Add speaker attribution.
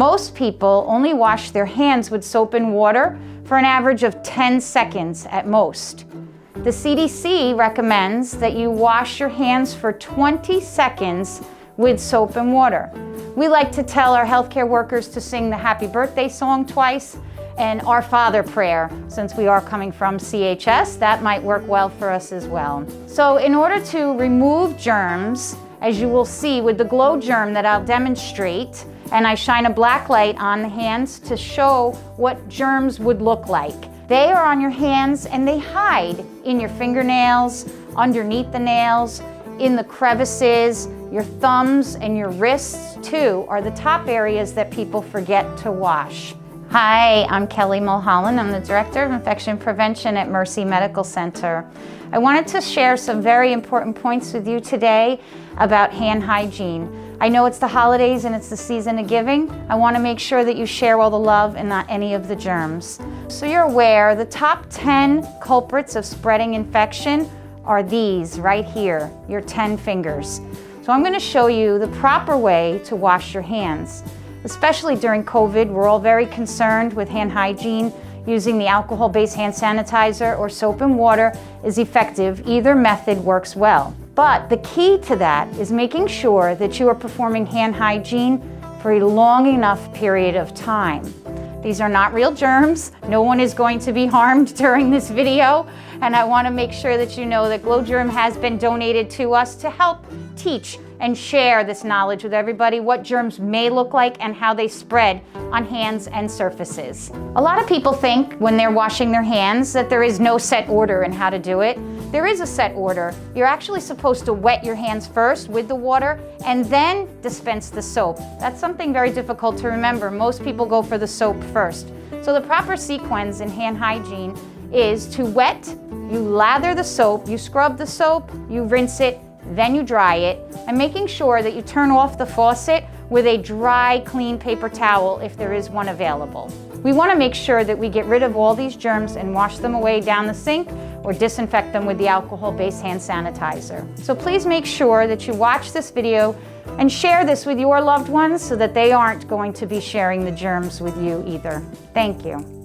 Speaker 1: Most people only wash their hands with soap and water for an average of 10 seconds at most. The CDC recommends that you wash your hands for 20 seconds with soap and water. We like to tell our healthcare workers to sing the happy birthday song twice and Our Father prayer. Since we are coming from CHS, that might work well for us as well. So in order to remove germs, as you will see with the glow germ that I'll demonstrate, and I shine a black light on the hands to show what germs would look like. They are on your hands and they hide in your fingernails, underneath the nails, in the crevices, your thumbs and your wrists too are the top areas that people forget to wash. Hi, I'm Kelly Mulholland. I'm the Director of Infection Prevention at Mercy Medical Center. I wanted to share some very important points with you today about hand hygiene. I know it's the holidays and it's the season of giving. I want to make sure that you share all the love and not any of the germs. So you're aware, the top 10 culprits of spreading infection are these right here, your 10 fingers. So I'm going to show you the proper way to wash your hands. Especially during COVID, we're all very concerned with hand hygiene. Using the alcohol-based hand sanitizer or soap and water is effective. Either method works well. But the key to that is making sure that you are performing hand hygiene for a long enough period of time. These are not real germs. No one is going to be harmed during this video. And I want to make sure that you know that Glow Germ has been donated to us to help teach and share this knowledge with everybody, what germs may look like and how they spread on hands and surfaces. A lot of people think when they're washing their hands that there is no set order in how to do it. There is a set order. You're actually supposed to wet your hands first with the water and then dispense the soap. That's something very difficult to remember. Most people go for the soap first. So the proper sequence in hand hygiene is to wet, you lather the soap, you scrub the soap, you rinse it, then you dry it, and making sure that you turn off the faucet with a dry, clean paper towel if there is one available. We want to make sure that we get rid of all these germs and wash them away down the sink or disinfect them with the alcohol-based hand sanitizer. So please make sure that you watch this video and share this with your loved ones so that they aren't going to be sharing the germs with you either. Thank you.